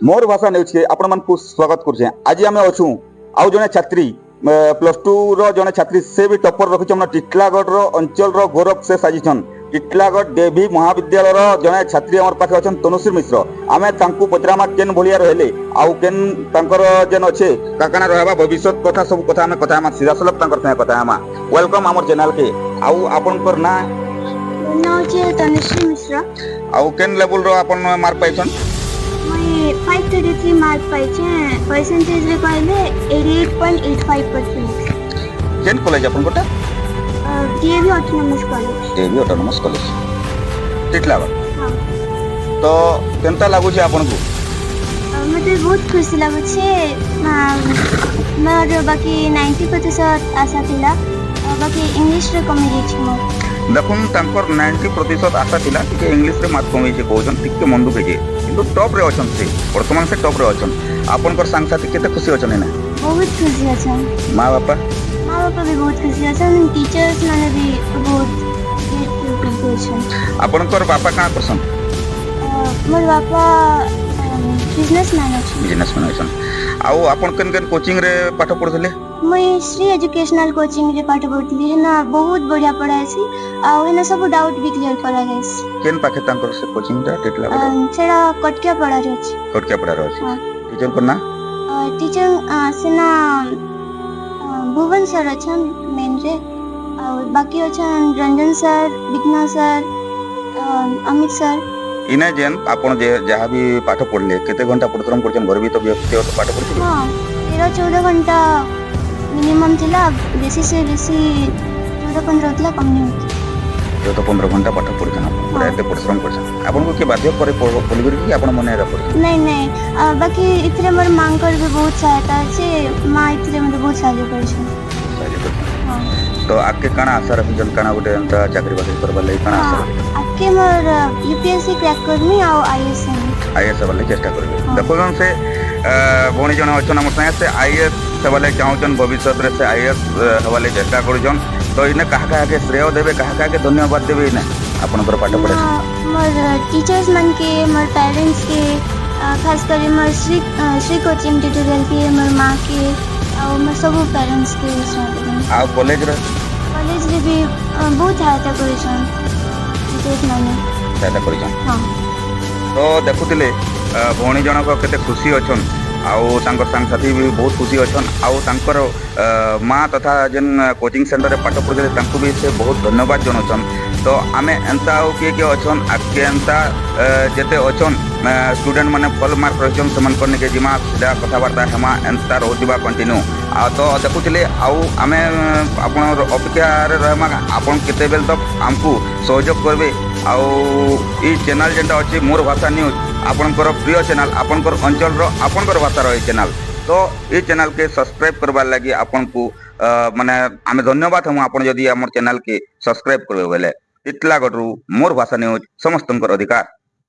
मोर भाषा न्यूज के आपण मन को स्वागत करछे। आज आमे अछु आउ जने छात्री +2 रो जने छात्री से भी टॉपर रखि हमना टिटलागढ़ रो अंचल रो गौरव से साजिछन। टिटलागढ़ देवी महाविद्यालय रो जने छात्री हमर पाखे अछन तनुश्री मिश्र। आमे तांकू पचरामा केन भलिया रहले आउ केन तांकर जेन अछि काकाना रहबा भविष्य कथा सब कथा आमे कथा सीधा सलप तांकर से कथा आमा। वेलकम हमर चैनल के। आउ आपनकर ना नाम छे तनुश्री मिश्र। आउ केन लेवल रो आपन मार्क पाइछन? मैं 533 मार्क पाइछे। परसेंटेज रे कहले 88.85%। केन कॉलेज आपन कोटा? DAV autonomous college. DAV autonomous college Titlagarh. हां तो केनता लागु छे आपन को? मते बहुत खुशी लागु छे। मोर बाकी 90% आशा थिला, बाकी इंग्लिश रे कमी जे छी मो। देखुन तांकर 90% आशा थिला कि इंग्लिश रे मार्क कमी जे कहउछन टिके मन दुखे जे किंतु टॉप रे अछन से वर्तमान से टॉप रे अछन। आपनकर सांगसाथी केते खुशी अछन ना? बहुत खुशी अछन। मां बापा भी बहुत खुशी अछन। टीचर्स माने भी बहुत ग्रेटफुल अछन। आपनकर बापा का करसन? मोर बापा बिजनेसमैन अछन। आउ आपन केन केन कोचिंग रे पाठ पढथले? मैं श्री एजुकेशनल कोचिंग रे पाठ पढथली है ना। बहुत बढ़िया पढ़ाई छी आ है ना सब डाउट भी क्लियर करा गइस। केन पाखे तांकर से कोचिंग दा टिटला सेडा कटकिया पढ़ा रे छी। कटकिया पढ़ा रे छी। टीचर को ना? टीचर सेना भुवन सर अछन मेन रे और बाकी अछन Ranjan sir, Vighna sir, Amit sir. इने जेन आपन जे जहां भी पाठ पढले केते घंटा परिश्रम करछन घर भी तो व्यक्तिगत पाठ पढथले? हां 13-14 घंटा मिनिमम थिला। बेसी से बेसी 14-15 थिला, कम नहीं होती। 14-15 घंटा पाठ पढछन पूरा एते परिश्रम करछन। आपन को के बाध्य करे बोली करी कि आपन मने रा पढछन? नहीं बाकी इतरे मोर मांग कर भी बहुत सहायता छे। मां इतरे मते बहुत सहायता करछन। हां तो आके काना आशा रखिजन काना गोटे अंता चाकरी बाकरी करबा ले काना आशा रखिजन? आके मोर यूपीएससी क्रैक करमी आ आईएएस वाले चेष्टा करबे। देखो जन से भौणी जन अछन हमर संगे से आईएएस से वाले चाहउछन भविष्य रे से आईएएस वाले चेष्टा करजन। तो इने कहा कहा के श्रेय देबे कहा कहा के धन्यवाद देबे इने आपनकर पाठ पढे? मोर टीचर्स मन के, मोर पेरेंट्स के, खास कर मोर श्री कोचिंग ट्यूटोरियल के, मोर मां के और मोर सब पेरेंट्स के साथ। आ कॉलेज रे भी बहुत सहायता करछन। टीचर्स माने सहायता करछन। हां तो देखुतिले भौणी जनक केते खुशी अछन आउ तांकर संग साथी भी बहुत खुशी अछन। आउ तांकर माँ तथा जेन कोचिंग सेंटर रे पाठ पढले तांको भी से बहुत धन्यवाद जनछन। तो आमे एंता आउ के अछन आके एंता जेते अछन स्टूडेंट माने फल मार्क रहछन समन करने के जिमा सीधा कथा वार्ता हेमा एंता रहतिबा कंटिन्यू। आ तो देखुतिले आउ आमे आपन अपेक्षा रे रहमा आपन केते बेल तक हमकु सहयोग करबे। आउ ई चैनल जेंटा अछि मोर भाषा न्यूज आपनकर प्रिय चैनल आपनकर अंचल रो आपनकर भाषा रो चैनल। तो ये चैनल के सब्सक्राइब करबार लागि आपन को माने आमे धन्यवाद हम आपन जदी हमर चैनल के सब्सक्राइब करबे बेले। टिटलागढ़ मोर भाषा न्यूज समस्तंकर अधिकार।